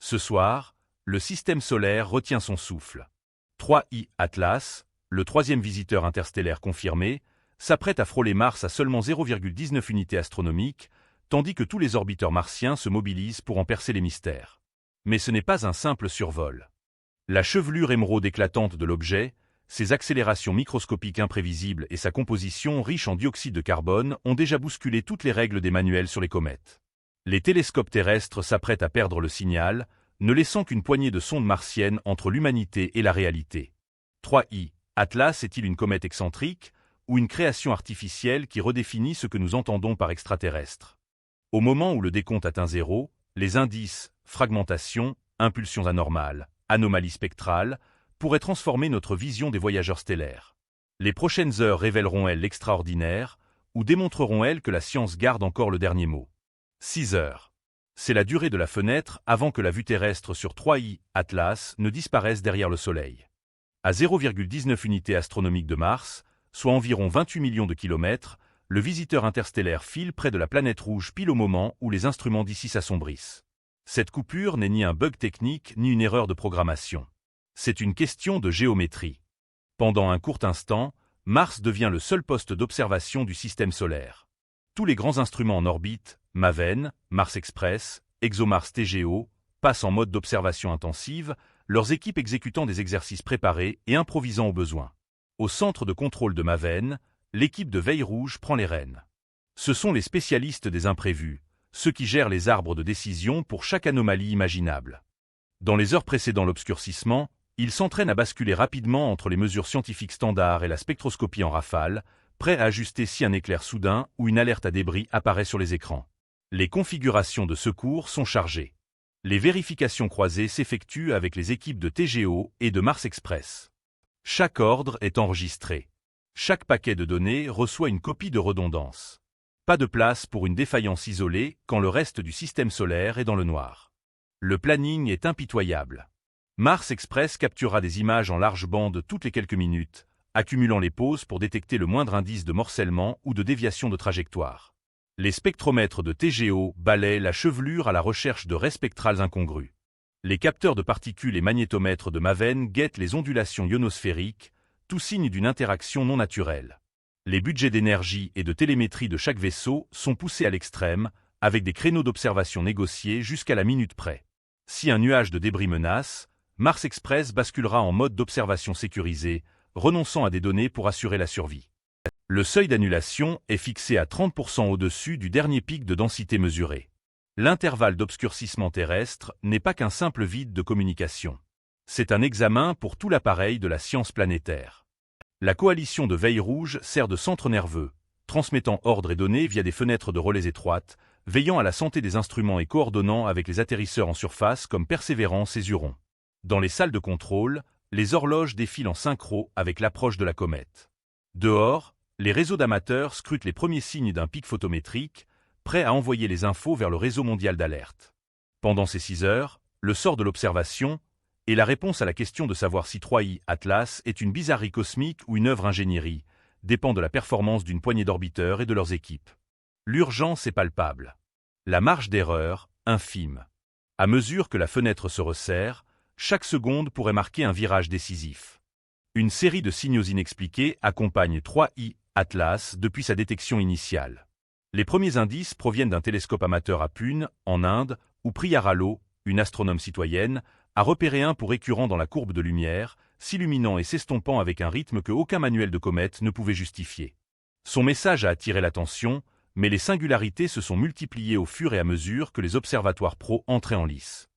Ce soir, le système solaire retient son souffle. 3I Atlas, le troisième visiteur interstellaire confirmé, s'apprête à frôler Mars à seulement 0,19 unités astronomiques, tandis que tous les orbiteurs martiens se mobilisent pour en percer les mystères. Mais ce n'est pas un simple survol. La chevelure émeraude éclatante de l'objet, ses accélérations microscopiques imprévisibles et sa composition riche en dioxyde de carbone ont déjà bousculé toutes les règles des manuels sur les comètes. Les télescopes terrestres s'apprêtent à perdre le signal, ne laissant qu'une poignée de sondes martiennes entre l'humanité et la réalité. 3I Atlas est-il une comète excentrique ou une création artificielle qui redéfinit ce que nous entendons par extraterrestre? Au moment où le décompte atteint 0, les indices, fragmentation, impulsions anormales, anomalies spectrales, pourraient transformer notre vision des voyageurs stellaires. Les prochaines heures révéleront-elles l'extraordinaire, ou démontreront-elles que la science garde encore le dernier mot? 6 heures. C'est la durée de la fenêtre avant que la vue terrestre sur 3I Atlas ne disparaisse derrière le Soleil. À 0,19 unités astronomiques de Mars, soit environ 28 millions de kilomètres, le visiteur interstellaire file près de la planète rouge pile au moment où les instruments d'ici s'assombrissent. Cette coupure n'est ni un bug technique ni une erreur de programmation. C'est une question de géométrie. Pendant un court instant, Mars devient le seul poste d'observation du système solaire. Tous les grands instruments en orbite, MAVEN, Mars Express, ExoMars TGO, passent en mode d'observation intensive, leurs équipes exécutant des exercices préparés et improvisant au besoin. Au centre de contrôle de MAVEN, l'équipe de veille rouge prend les rênes. Ce sont les spécialistes des imprévus, ceux qui gèrent les arbres de décision pour chaque anomalie imaginable. Dans les heures précédant l'obscurcissement, ils s'entraînent à basculer rapidement entre les mesures scientifiques standards et la spectroscopie en rafale, prêts à ajuster si un éclair soudain ou une alerte à débris apparaît sur les écrans. Les configurations de secours sont chargées. Les vérifications croisées s'effectuent avec les équipes de TGO et de Mars Express. Chaque ordre est enregistré. Chaque paquet de données reçoit une copie de redondance. Pas de place pour une défaillance isolée quand le reste du système solaire est dans le noir. Le planning est impitoyable. Mars Express capturera des images en large bande toutes les quelques minutes, accumulant les pauses pour détecter le moindre indice de morcellement ou de déviation de trajectoire. Les spectromètres de TGO balaient la chevelure à la recherche de raies spectrales incongrues. Les capteurs de particules et magnétomètres de MAVEN guettent les ondulations ionosphériques, tout signe d'une interaction non naturelle. Les budgets d'énergie et de télémétrie de chaque vaisseau sont poussés à l'extrême, avec des créneaux d'observation négociés jusqu'à la minute près. Si un nuage de débris menace, Mars Express basculera en mode d'observation sécurisé, renonçant à des données pour assurer la survie. Le seuil d'annulation est fixé à 30% au-dessus du dernier pic de densité mesuré. L'intervalle d'obscurcissement terrestre n'est pas qu'un simple vide de communication. C'est un examen pour tout l'appareil de la science planétaire. La coalition de veille rouge sert de centre nerveux, transmettant ordres et données via des fenêtres de relais étroites, veillant à la santé des instruments et coordonnant avec les atterrisseurs en surface comme Persévérance et Zuron. Dans les salles de contrôle, les horloges défilent en synchro avec l'approche de la comète. Dehors, les réseaux d'amateurs scrutent les premiers signes d'un pic photométrique, prêts à envoyer les infos vers le réseau mondial d'alerte. Pendant ces 6 heures, le sort de l'observation et la réponse à la question de savoir si 3I Atlas est une bizarrerie cosmique ou une œuvre ingénierie dépend de la performance d'une poignée d'orbiteurs et de leurs équipes. L'urgence est palpable. La marge d'erreur, infime. À mesure que la fenêtre se resserre, chaque seconde pourrait marquer un virage décisif. Une série de signaux inexpliqués accompagne 3I Atlas depuis sa détection initiale. Les premiers indices proviennent d'un télescope amateur à Pune, en Inde, où Priya Ralo, une astronome citoyenne, a repéré un point récurrent dans la courbe de lumière, s'illuminant et s'estompant avec un rythme que aucun manuel de comète ne pouvait justifier. Son message a attiré l'attention, mais les singularités se sont multipliées au fur et à mesure que les observatoires pro entraient en lice.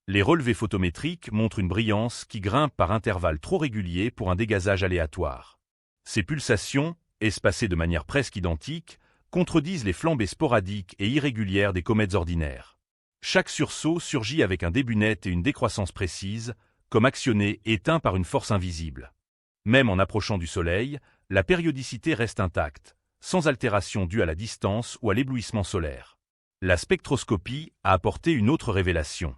Les relevés photométriques montrent une brillance qui grimpe par intervalles trop réguliers pour un dégazage aléatoire. Ces pulsations, espacées de manière presque identique, contredisent les flambées sporadiques et irrégulières des comètes ordinaires. Chaque sursaut surgit avec un début net et une décroissance précise, comme actionné et éteint par une force invisible. Même en approchant du Soleil, la périodicité reste intacte, sans altération due à la distance ou à l'éblouissement solaire. La spectroscopie a apporté une autre révélation.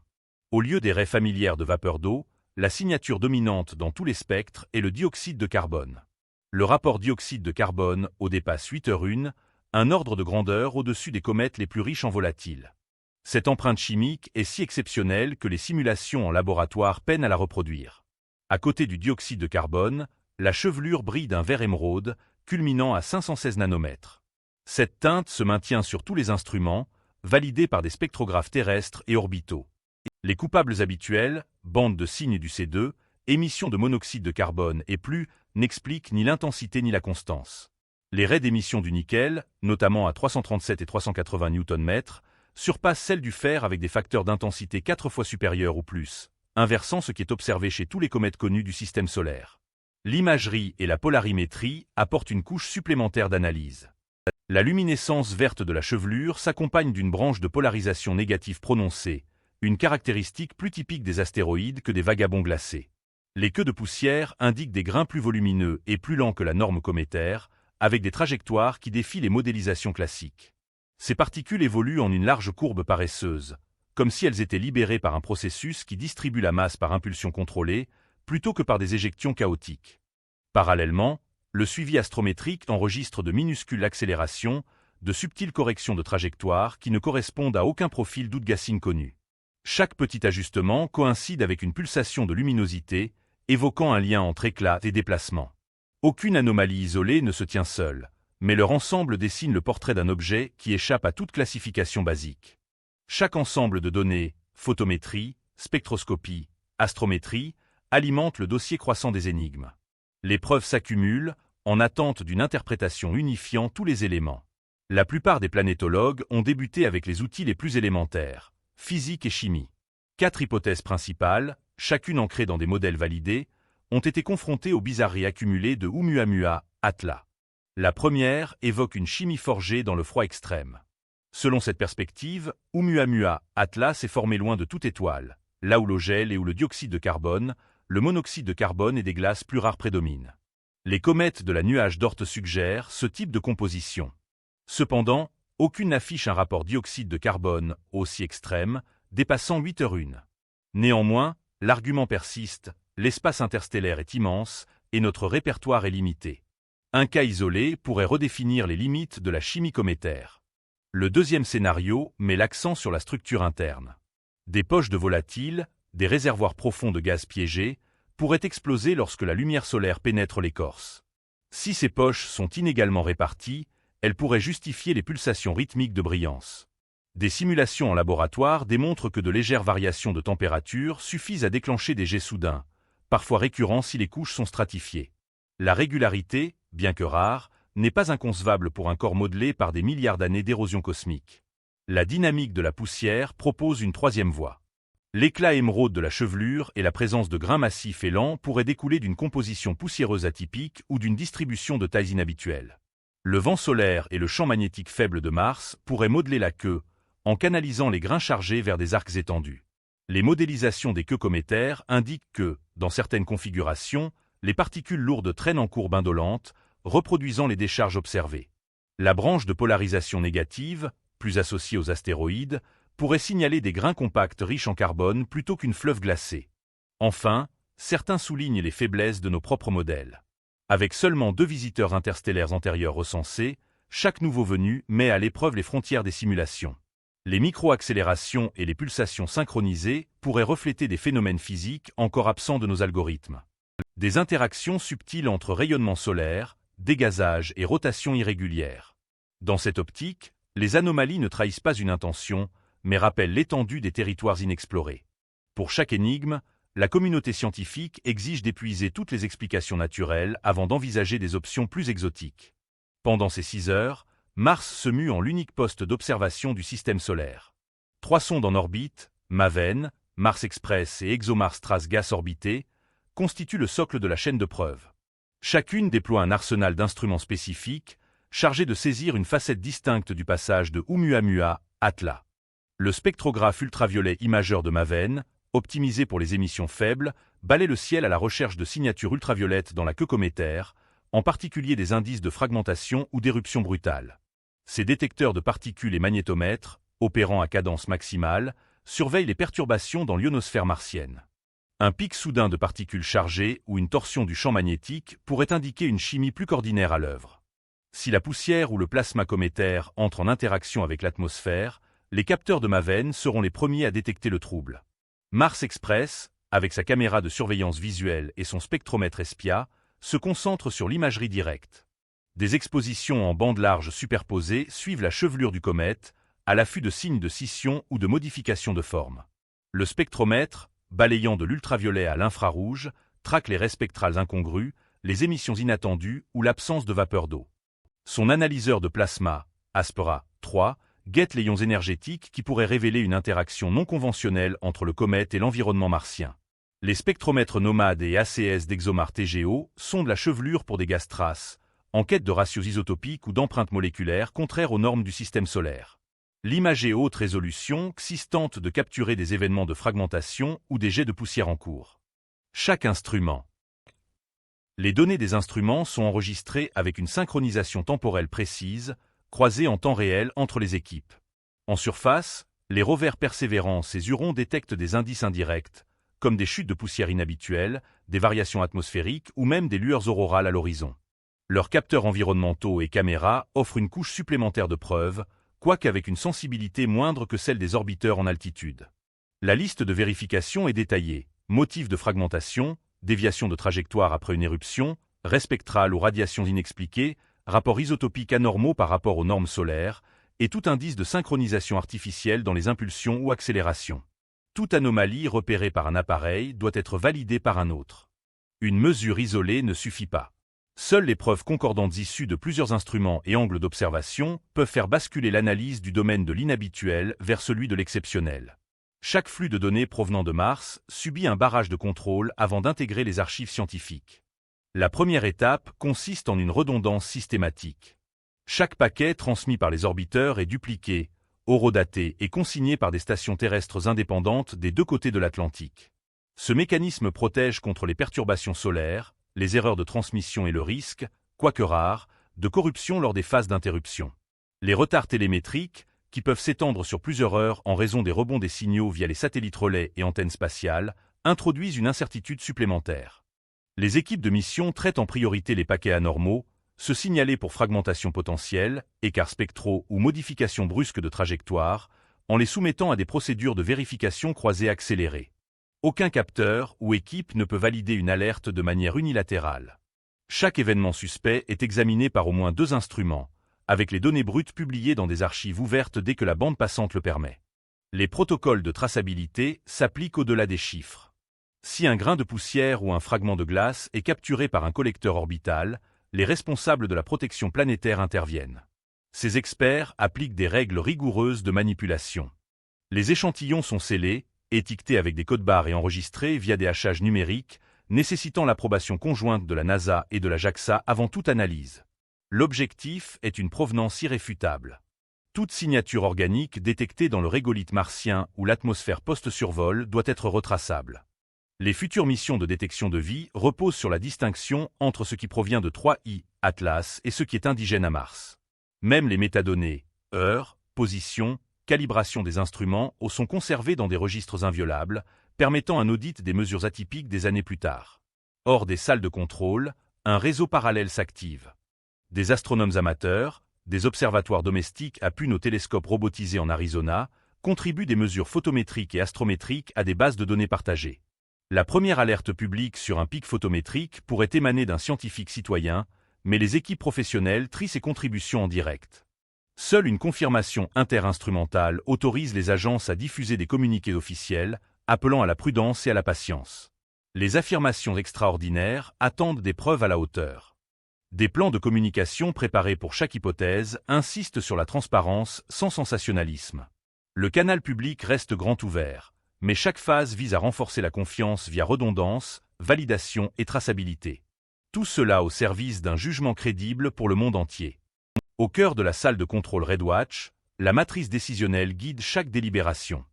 Au lieu des raies familières de vapeur d'eau, la signature dominante dans tous les spectres est le dioxyde de carbone. Le rapport dioxyde de carbone au dépasse 8h01, un ordre de grandeur au-dessus des comètes les plus riches en volatiles. Cette empreinte chimique est si exceptionnelle que les simulations en laboratoire peinent à la reproduire. À côté du dioxyde de carbone, la chevelure brille d'un vert émeraude, culminant à 516 nanomètres. Cette teinte se maintient sur tous les instruments, validés par des spectrographes terrestres et orbitaux. Les coupables habituels, bandes de signes du C2, émissions de monoxyde de carbone et plus, n'expliquent ni l'intensité ni la constance. Les raies d'émission du nickel, notamment à 337 et 380 Nm, surpassent celles du fer avec des facteurs d'intensité 4 fois supérieurs ou plus, inversant ce qui est observé chez tous les comètes connus du système solaire. L'imagerie et la polarimétrie apportent une couche supplémentaire d'analyse. La luminescence verte de la chevelure s'accompagne d'une branche de polarisation négative prononcée, une caractéristique plus typique des astéroïdes que des vagabonds glacés. Les queues de poussière indiquent des grains plus volumineux et plus lents que la norme cométaire, avec des trajectoires qui défient les modélisations classiques. Ces particules évoluent en une large courbe paresseuse, comme si elles étaient libérées par un processus qui distribue la masse par impulsion contrôlée, plutôt que par des éjections chaotiques. Parallèlement, le suivi astrométrique enregistre de minuscules accélérations, de subtiles corrections de trajectoire qui ne correspondent à aucun profil d'Oudgassing connu. Chaque petit ajustement coïncide avec une pulsation de luminosité, évoquant un lien entre éclat et déplacement. Aucune anomalie isolée ne se tient seule, mais leur ensemble dessine le portrait d'un objet qui échappe à toute classification basique. Chaque ensemble de données, photométrie, spectroscopie, astrométrie, alimente le dossier croissant des énigmes. Les preuves s'accumulent, en attente d'une interprétation unifiant tous les éléments. La plupart des planétologues ont débuté avec les outils les plus élémentaires, physique et chimie. 4 hypothèses principales, chacune ancrée dans des modèles validés, ont été confrontées aux bizarreries accumulées de Oumuamua, Atlas. La première évoque une chimie forgée dans le froid extrême. Selon cette perspective, Oumuamua, Atlas s'est formé loin de toute étoile, là où l'eau gèle et où le dioxyde de carbone, le monoxyde de carbone et des glaces plus rares prédominent. Les comètes de la nuage d'Oort suggèrent ce type de composition. Cependant, aucune n'affiche un rapport dioxyde de carbone aussi extrême, dépassant 8h1. Néanmoins, l'argument persiste, l'espace interstellaire est immense et notre répertoire est limité. Un cas isolé pourrait redéfinir les limites de la chimie cométaire. Le deuxième scénario met l'accent sur la structure interne. Des poches de volatiles, des réservoirs profonds de gaz piégés, pourraient exploser lorsque la lumière solaire pénètre l'écorce. Si ces poches sont inégalement réparties, elles pourraient justifier les pulsations rythmiques de brillance. Des simulations en laboratoire démontrent que de légères variations de température suffisent à déclencher des jets soudains, parfois récurrents si les couches sont stratifiées. La régularité, bien que rare, n'est pas inconcevable pour un corps modelé par des milliards d'années d'érosion cosmique. La dynamique de la poussière propose une troisième voie. L'éclat émeraude de la chevelure et la présence de grains massifs et lents pourraient découler d'une composition poussiéreuse atypique ou d'une distribution de tailles inhabituelles. Le vent solaire et le champ magnétique faible de Mars pourraient modeler la queue, en canalisant les grains chargés vers des arcs étendus. Les modélisations des queues cométaires indiquent que, dans certaines configurations, les particules lourdes traînent en courbe indolente, reproduisant les décharges observées. La branche de polarisation négative, plus associée aux astéroïdes, pourrait signaler des grains compacts riches en carbone plutôt qu'une fleuve glacée. Enfin, certains soulignent les faiblesses de nos propres modèles. Avec seulement 2 visiteurs interstellaires antérieurs recensés, chaque nouveau venu met à l'épreuve les frontières des simulations. Les micro-accélérations et les pulsations synchronisées pourraient refléter des phénomènes physiques encore absents de nos algorithmes. Des interactions subtiles entre rayonnement solaire, dégazage et rotation irrégulière. Dans cette optique, les anomalies ne trahissent pas une intention, mais rappellent l'étendue des territoires inexplorés. Pour chaque énigme, la communauté scientifique exige d'épuiser toutes les explications naturelles avant d'envisager des options plus exotiques. Pendant ces 6 heures, Mars se mue en l'unique poste d'observation du système solaire. 3 sondes en orbite, MAVEN, Mars Express et ExoMars TRAS-Gas orbité, constituent le socle de la chaîne de preuves. Chacune déploie un arsenal d'instruments spécifiques, chargés de saisir une facette distincte du passage de Oumuamua, Atlas. Le spectrographe ultraviolet imageur de MAVEN, optimisé pour les émissions faibles, balaie le ciel à la recherche de signatures ultraviolettes dans la queue cométaire, en particulier des indices de fragmentation ou d'éruption brutale. Ces détecteurs de particules et magnétomètres, opérant à cadence maximale, surveillent les perturbations dans l'ionosphère martienne. Un pic soudain de particules chargées ou une torsion du champ magnétique pourrait indiquer une chimie plus qu'ordinaire à l'œuvre. Si la poussière ou le plasma cométaire entrent en interaction avec l'atmosphère, les capteurs de Maven seront les premiers à détecter le trouble. Mars Express, avec sa caméra de surveillance visuelle et son spectromètre ESPIA, se concentre sur l'imagerie directe. Des expositions en bande large superposées suivent la chevelure du comète, à l'affût de signes de scission ou de modification de forme. Le spectromètre, balayant de l'ultraviolet à l'infrarouge, traque les raies spectrales incongrues, les émissions inattendues ou l'absence de vapeur d'eau. Son analyseur de plasma, Aspera 3, guette les ions énergétiques qui pourraient révéler une interaction non conventionnelle entre le comète et l'environnement martien. Les spectromètres nomades et ACS d'ExoMar TGO sondent la chevelure pour des gaz traces, en quête de ratios isotopiques ou d'empreintes moléculaires contraires aux normes du système solaire. L'imagée haute résolution XIS tente de capturer des événements de fragmentation ou des jets de poussière en cours. Chaque instrument. Les données des instruments sont enregistrées avec une synchronisation temporelle précise, croisée en temps réel entre les équipes. En surface, les rovers Persévérance et Huron détectent des indices indirects, comme des chutes de poussière inhabituelles, des variations atmosphériques ou même des lueurs aurorales à l'horizon. Leurs capteurs environnementaux et caméras offrent une couche supplémentaire de preuves, quoique avec une sensibilité moindre que celle des orbiteurs en altitude. La liste de vérification est détaillée: motifs de fragmentation, déviation de trajectoire après une éruption, raies spectrales ou radiations inexpliquées, rapports isotopiques anormaux par rapport aux normes solaires, et tout indice de synchronisation artificielle dans les impulsions ou accélérations. Toute anomalie repérée par un appareil doit être validée par un autre. Une mesure isolée ne suffit pas. Seules les preuves concordantes issues de plusieurs instruments et angles d'observation peuvent faire basculer l'analyse du domaine de l'inhabituel vers celui de l'exceptionnel. Chaque flux de données provenant de Mars subit un barrage de contrôle avant d'intégrer les archives scientifiques. La première étape consiste en une redondance systématique. Chaque paquet transmis par les orbiteurs est dupliqué, horodaté et consigné par des stations terrestres indépendantes des deux côtés de l'Atlantique. Ce mécanisme protège contre les perturbations solaires, les erreurs de transmission et le risque, quoique rare, de corruption lors des phases d'interruption. Les retards télémétriques, qui peuvent s'étendre sur plusieurs heures en raison des rebonds des signaux via les satellites relais et antennes spatiales, introduisent une incertitude supplémentaire. Les équipes de mission traitent en priorité les paquets anormaux, ceux signalés pour fragmentation potentielle, écarts spectraux ou modifications brusques de trajectoire, en les soumettant à des procédures de vérification croisée accélérée. Aucun capteur ou équipe ne peut valider une alerte de manière unilatérale. Chaque événement suspect est examiné par au moins 2 instruments, avec les données brutes publiées dans des archives ouvertes dès que la bande passante le permet. Les protocoles de traçabilité s'appliquent au-delà des chiffres. Si un grain de poussière ou un fragment de glace est capturé par un collecteur orbital, les responsables de la protection planétaire interviennent. Ces experts appliquent des règles rigoureuses de manipulation. Les échantillons sont scellés, étiquetés avec des codes-barres et enregistrés via des hachages numériques, nécessitant l'approbation conjointe de la NASA et de la JAXA avant toute analyse. L'objectif est une provenance irréfutable. Toute signature organique détectée dans le régolithe martien ou l'atmosphère post-survol doit être retraçable. Les futures missions de détection de vie reposent sur la distinction entre ce qui provient de 3I, Atlas, et ce qui est indigène à Mars. Même les métadonnées, heure, position, calibration des instruments sont conservés dans des registres inviolables, permettant un audit des mesures atypiques des années plus tard. Hors des salles de contrôle, un réseau parallèle s'active. Des astronomes amateurs, des observatoires domestiques appuyent nos télescopes robotisés en Arizona, contribuent des mesures photométriques et astrométriques à des bases de données partagées. La première alerte publique sur un pic photométrique pourrait émaner d'un scientifique citoyen, mais les équipes professionnelles trient ces contributions en direct. Seule une confirmation interinstrumentale autorise les agences à diffuser des communiqués officiels, appelant à la prudence et à la patience. Les affirmations extraordinaires attendent des preuves à la hauteur. Des plans de communication préparés pour chaque hypothèse insistent sur la transparence sans sensationnalisme. Le canal public reste grand ouvert, mais chaque phase vise à renforcer la confiance via redondance, validation et traçabilité. Tout cela au service d'un jugement crédible pour le monde entier. Au cœur de la salle de contrôle RedWatch, la matrice décisionnelle guide chaque délibération.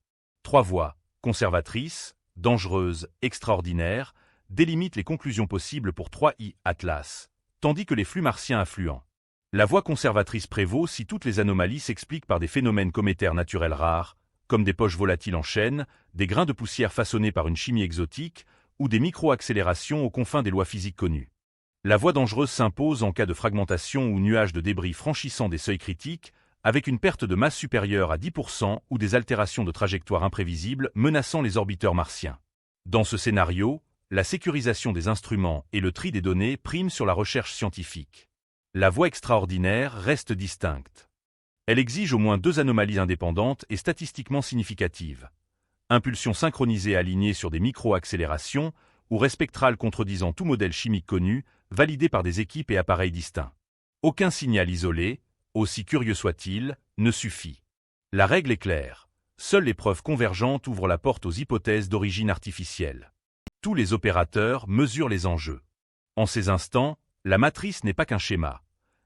3 voies, conservatrice, dangereuse, extraordinaire, délimitent les conclusions possibles pour 3I Atlas, tandis que les flux martiens affluents. La voie conservatrice prévaut si toutes les anomalies s'expliquent par des phénomènes cométaires naturels rares, comme des poches volatiles en chaîne, des grains de poussière façonnés par une chimie exotique, ou des micro-accélérations aux confins des lois physiques connues. La voie dangereuse s'impose en cas de fragmentation ou nuage de débris franchissant des seuils critiques, avec une perte de masse supérieure à 10% ou des altérations de trajectoire imprévisibles menaçant les orbiteurs martiens. Dans ce scénario, la sécurisation des instruments et le tri des données priment sur la recherche scientifique. La voie extraordinaire reste distincte. Elle exige au moins 2 anomalies indépendantes et statistiquement significatives. Impulsion synchronisée alignée sur des micro-accélérations ou ray spectrale contredisant tout modèle chimique connu, validé par des équipes et appareils distincts. Aucun signal isolé, aussi curieux soit-il, ne suffit. La règle est claire. Seules les preuves convergentes ouvrent la porte aux hypothèses d'origine artificielle. Tous les opérateurs mesurent les enjeux. En ces instants, la matrice n'est pas qu'un schéma.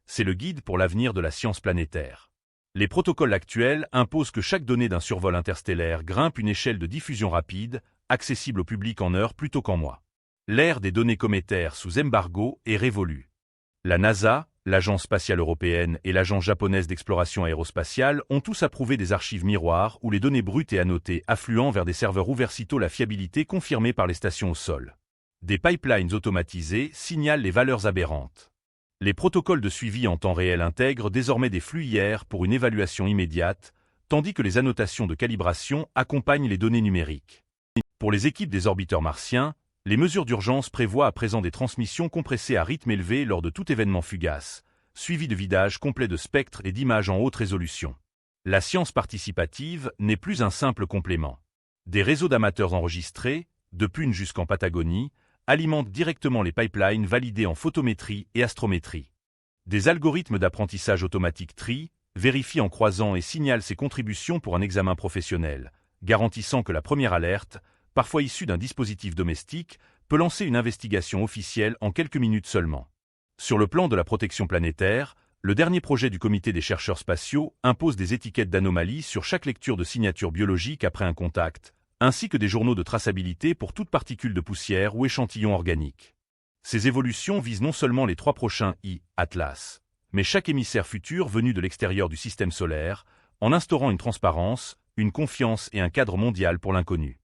C'est le guide pour l'avenir de la science planétaire. Les protocoles actuels imposent que chaque donnée d'un survol interstellaire grimpe une échelle de diffusion rapide, accessible au public en heures plutôt qu'en mois. L'ère des données cométaires sous embargo est révolue. La NASA, l'Agence spatiale européenne et l'Agence japonaise d'exploration aérospatiale ont tous approuvé des archives miroirs où les données brutes et annotées affluent vers des serveurs ouverts sitôt la fiabilité confirmée par les stations au sol. Des pipelines automatisés signalent les valeurs aberrantes. Les protocoles de suivi en temps réel intègrent désormais des flux IR pour une évaluation immédiate, tandis que les annotations de calibration accompagnent les données numériques. Pour les équipes des orbiteurs martiens, les mesures d'urgence prévoient à présent des transmissions compressées à rythme élevé lors de tout événement fugace, suivi de vidage complet de spectres et d'images en haute résolution. La science participative n'est plus un simple complément. Des réseaux d'amateurs enregistrés, de Pune jusqu'en Patagonie, alimentent directement les pipelines validés en photométrie et astrométrie. Des algorithmes d'apprentissage automatique trient, vérifient en croisant et signalent ses contributions pour un examen professionnel, garantissant que la première alerte, parfois issue d'un dispositif domestique, peut lancer une investigation officielle en quelques minutes seulement. Sur le plan de la protection planétaire, le dernier projet du Comité des chercheurs spatiaux impose des étiquettes d'anomalies sur chaque lecture de signature biologique après un contact, ainsi que des journaux de traçabilité pour toute particule de poussière ou échantillon organique. Ces évolutions visent non seulement les 3 prochains Atlas, mais chaque émissaire futur venu de l'extérieur du système solaire, en instaurant une transparence, une confiance et un cadre mondial pour l'inconnu.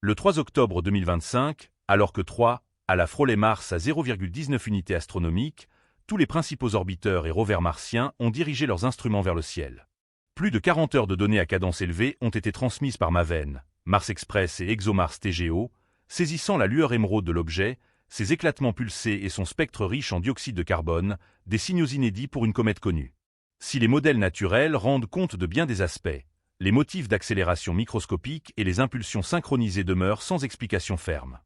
Le 3 octobre 2025, alors que 3 à la frôlait Mars à 0,19 unités astronomiques, tous les principaux orbiteurs et rovers martiens ont dirigé leurs instruments vers le ciel. Plus de 40 heures de données à cadence élevée ont été transmises par Maven, Mars Express et ExoMars TGO, saisissant la lueur émeraude de l'objet, ses éclatements pulsés et son spectre riche en dioxyde de carbone, des signaux inédits pour une comète connue. Si les modèles naturels rendent compte de bien des aspects, les motifs d'accélération microscopique et les impulsions synchronisées demeurent sans explication ferme.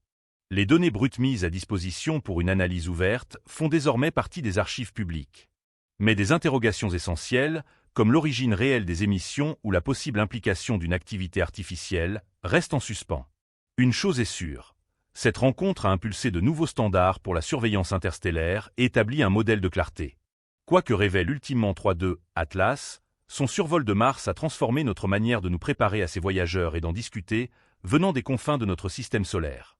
Les données brutes mises à disposition pour une analyse ouverte font désormais partie des archives publiques. Mais des interrogations essentielles, comme l'origine réelle des émissions ou la possible implication d'une activité artificielle, restent en suspens. Une chose est sûre, cette rencontre a impulsé de nouveaux standards pour la surveillance interstellaire et établi un modèle de clarté. Quoi que révèle ultimement 3.2 Atlas, son survol de Mars a transformé notre manière de nous préparer à ces voyageurs et d'en discuter, venant des confins de notre système solaire.